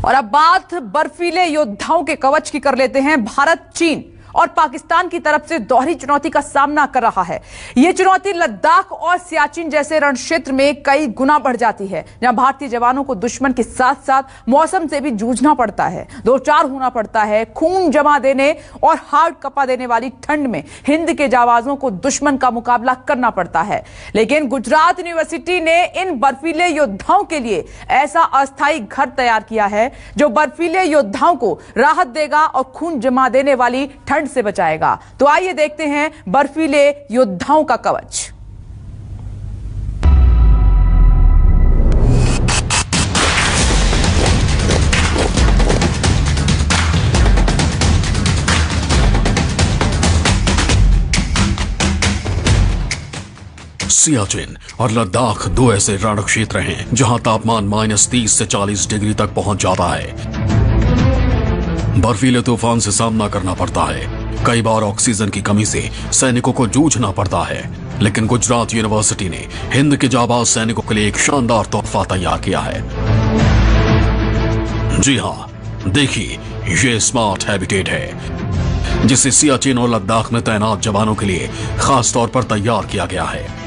और अब बात बर्फीले योद्धाओं के कवच की कर लेते हैं। भारत चीन और पाकिस्तान की तरफ से दोहरी चुनौती का सामना कर रहा है। यह चुनौती लद्दाख और सियाचिन जैसे रण क्षेत्र में कई गुना बढ़ जाती है, जहां भारतीय जवानों को दुश्मन के साथ साथ मौसम से भी जूझना पड़ता है, दो चार होना पड़ता है। खून जमा देने और हार्ट कपा देने वाली ठंड में हिंद के जाबाजों को दुश्मन का मुकाबला करना पड़ता है। लेकिन गुजरात यूनिवर्सिटी ने इन बर्फीले योद्धाओं के लिए ऐसा अस्थायी घर तैयार किया है जो बर्फीले योद्धाओं को राहत देगा और खून जमा देने वाली ठंड से बचाएगा। तो आइए देखते हैं बर्फीले योद्धाओं का कवच। सियाचिन और लद्दाख दो ऐसे रण क्षेत्र हैं जहां तापमान -30 से 40 डिग्री तक पहुंच जाता है। बर्फीले तूफान से सामना करना पड़ता है। कई बार ऑक्सीजन की कमी से सैनिकों को जूझना पड़ता है, लेकिन गुजरात यूनिवर्सिटी ने हिंद के जाबाज सैनिकों के लिए एक शानदार तोहफा तैयार किया है। जी हाँ, देखिए, ये स्मार्ट हैबिटेट है जिसे सियाचिन और लद्दाख में तैनात जवानों के लिए खास तौर पर तैयार किया गया है।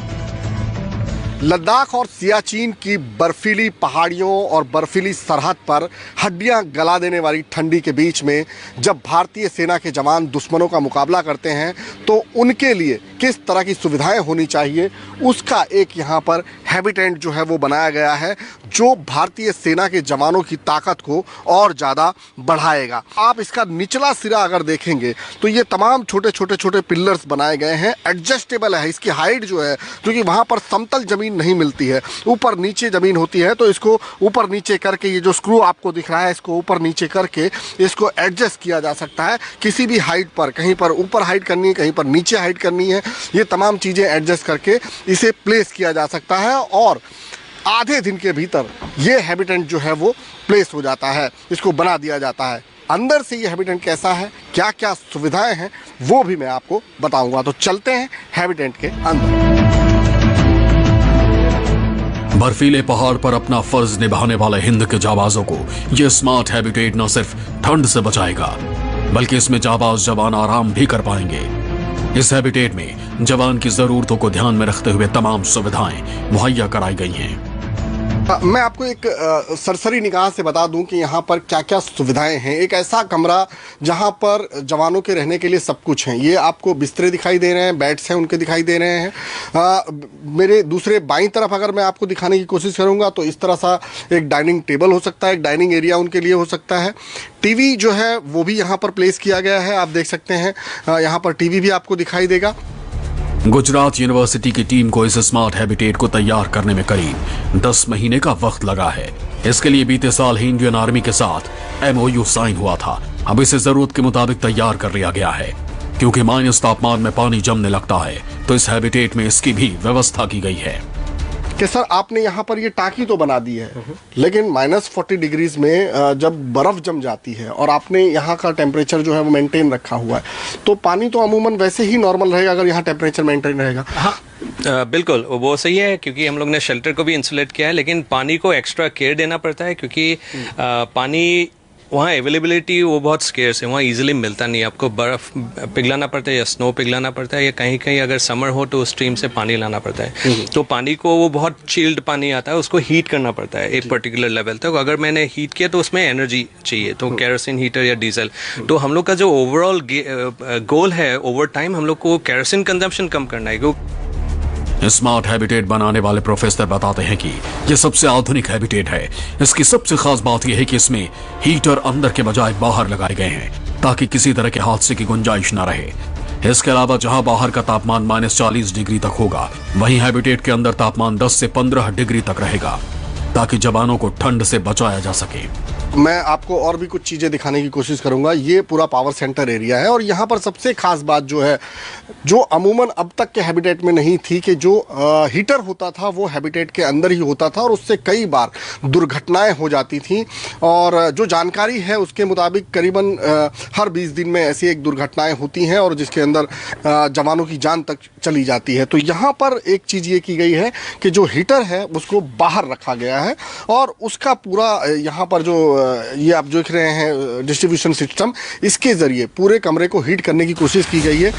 लद्दाख और सियाचिन की बर्फीली पहाड़ियों और बर्फीली सरहद पर हड्डियां गला देने वाली ठंडी के बीच में जब भारतीय सेना के जवान दुश्मनों का मुकाबला करते हैं तो उनके लिए किस तरह की सुविधाएं होनी चाहिए, उसका एक यहाँ पर हैबिटेट जो है वो बनाया गया है, जो भारतीय सेना के जवानों की ताकत को और ज़्यादा बढ़ाएगा। आप इसका निचला सिरा अगर देखेंगे तो ये तमाम छोटे छोटे पिलर्स बनाए गए हैं। एडजस्टेबल है, इसकी हाइट जो है, क्योंकि वहाँ पर समतल ज़मीन नहीं मिलती है, ऊपर नीचे ज़मीन होती है, तो इसको ऊपर नीचे करके ये जो स्क्रू आपको दिख रहा है, इसको ऊपर नीचे करके इसको एडजस्ट किया जा सकता है किसी भी हाइट पर। कहीं पर ऊपर हाइट करनी है, कहीं पर नीचे हाइट करनी है, ये तमाम चीज़ें एडजस्ट करके इसे प्लेस किया जा सकता है और आधे दिन के भीतर ये हैबिटेट जो है वो प्लेस हो जाता है, इसको बना दिया जाता है। अंदर से ये हैबिटेट कैसा है, क्या क्या सुविधाएं हैं, वो भी मैं आपको बताऊंगा। तो चलते हैं हैबिटेट के अंदर। बर्फीले पहाड़ पर अपना फर्ज निभाने वाले हिंद के जाबाजों को यह स्मार्ट हैबिटेट न सिर्फ ठंड से बचाएगा, बल्कि इसमें जाबाज जवान आराम भी कर पाएंगे। इस हैबिटेट में जवान की जरूरतों को ध्यान में रखते हुए तमाम सुविधाएं मुहैया कराई गई हैं। मैं आपको एक सरसरी निगाह से बता दूं कि यहाँ पर क्या क्या सुविधाएं हैं। एक ऐसा कमरा जहाँ पर जवानों के रहने के लिए सब कुछ है। ये आपको बिस्तरे दिखाई दे रहे हैं, बेड्स हैं उनके दिखाई दे रहे हैं। मेरे दूसरे बाईं तरफ अगर मैं आपको दिखाने की कोशिश करूँगा तो इस तरह सा एक डाइनिंग टेबल हो सकता है, एक डाइनिंग एरिया उनके लिए हो सकता है। टीवी जो है वो भी यहाँ पर प्लेस किया गया है, आप देख सकते हैं। यहाँ पर टीवी भी आपको दिखाई देगा। गुजरात यूनिवर्सिटी की टीम को इस स्मार्ट हैबिटेट को तैयार करने में करीब 10 महीने का वक्त लगा है। इसके लिए बीते साल ही इंडियन आर्मी के साथ MOU साइन हुआ था। अब इसे जरूरत के मुताबिक तैयार कर लिया गया है। क्योंकि माइनस तापमान में पानी जमने लगता है तो इस हैबिटेट में इसकी भी व्यवस्था की गई है। कि सर आपने यहाँ पर ये टाँकी तो बना दी है, लेकिन -40 डिग्रीज में जब बर्फ़ जम जाती है और आपने यहाँ का टेम्परेचर जो है वो मेंटेन रखा हुआ है, तो पानी तो अमूमन वैसे ही नॉर्मल रहेगा अगर यहाँ टेम्परेचर मेंटेन रहेगा। हाँ बिल्कुल, वो सही है, क्योंकि हम लोग ने शेल्टर को भी इंसुलेट किया है, लेकिन पानी को एक्स्ट्रा केयर देना पड़ता है क्योंकि पानी वहाँ अवेलेबिलिटी वो बहुत स्केर्स है, वहाँ इजीली मिलता नहीं है। आपको बर्फ़ पिघलाना पड़ता है या स्नो पिघलाना पड़ता है, या कहीं कहीं अगर समर हो तो स्ट्रीम से पानी लाना पड़ता है। तो पानी को वो बहुत चिल्ड पानी आता है, उसको हीट करना पड़ता है एक पर्टिकुलर लेवल तक। अगर मैंने हीट किया तो उसमें एनर्जी चाहिए, तो केरोसिन हीटर या डीजल। तो हम लोग का जो ओवरऑल गोल है, ओवर टाइम हम लोग को केरोसिन कंजम्पशन कम करना है। स्मार्ट हैबिटेट बनाने वाले प्रोफेसर बताते हैं कि यह सबसे आधुनिक हैबिटेट है। इसकी सबसे खास बात यह है कि इसमें हीटर अंदर के बजाय बाहर लगाए गए हैं ताकि किसी तरह के हादसे की गुंजाइश न रहे। इसके अलावा जहां बाहर का तापमान -40 डिग्री तक होगा, वहीं हैबिटेट के अंदर तापमान 10 से 15 डिग्री तक रहेगा ताकि जवानों को ठंड से बचाया जा सके। मैं आपको और भी कुछ चीज़ें दिखाने की कोशिश करूंगा। ये पूरा पावर सेंटर एरिया है और यहाँ पर सबसे खास बात जो है, जो अमूमन अब तक के हैबिटेट में नहीं थी, कि जो हीटर होता था वो हैबिटेट के अंदर ही होता था और उससे कई बार दुर्घटनाएं हो जाती थी। और जो जानकारी है उसके मुताबिक करीबन हर 20 दिन में ऐसी एक दुर्घटनाएं होती हैं और जिसके अंदर जवानों की जान तक चली जाती है। तो यहाँ पर एक चीज़ ये की गई है कि जो हीटर है उसको बाहर रखा गया है और उसका पूरा यहाँ पर जो ये आप देख रहे हैं डिस्ट्रीब्यूशन सिस्टम, इसके जरिए पूरे कमरे को हीट करने की कोशिश की गई है।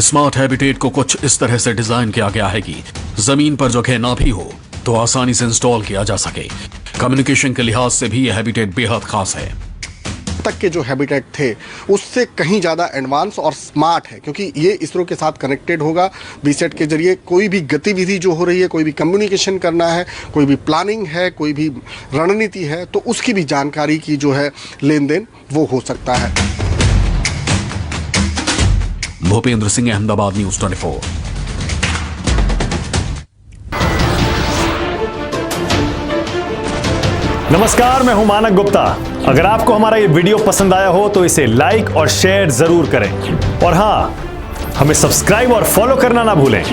स्मार्ट हैबिटेट को कुछ इस तरह से डिजाइन किया गया है कि जमीन पर जगह ना भी हो तो आसानी से इंस्टॉल किया जा सके। कम्युनिकेशन के लिहाज से भी यह हैबिटेट बेहद खास है। तक के जो हैबिटेट थे उससे कहीं ज़्यादा एडवांस और स्मार्ट है, क्योंकि ये इसरो के साथ कनेक्टेड होगा। वीसेट के जरिए कोई भी गतिविधि जो हो रही है, कोई भी कम्युनिकेशन करना है, कोई भी प्लानिंग है, कोई भी रणनीति है, तो उसकी भी जानकारी की जो है लेन देन वो हो सकता है। भूपेंद्र सिंह, अहमदाबाद, न्यूज़ 24। नमस्कार, मैं हूं मानक गुप्ता। अगर आपको हमारा ये वीडियो पसंद आया हो तो इसे लाइक और शेयर जरूर करें, और हां, हमें सब्सक्राइब और फॉलो करना ना भूलें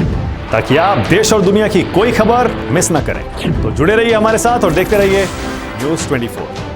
ताकि आप देश और दुनिया की कोई खबर मिस ना करें। तो जुड़े रहिए हमारे साथ और देखते रहिए न्यूज़ 24।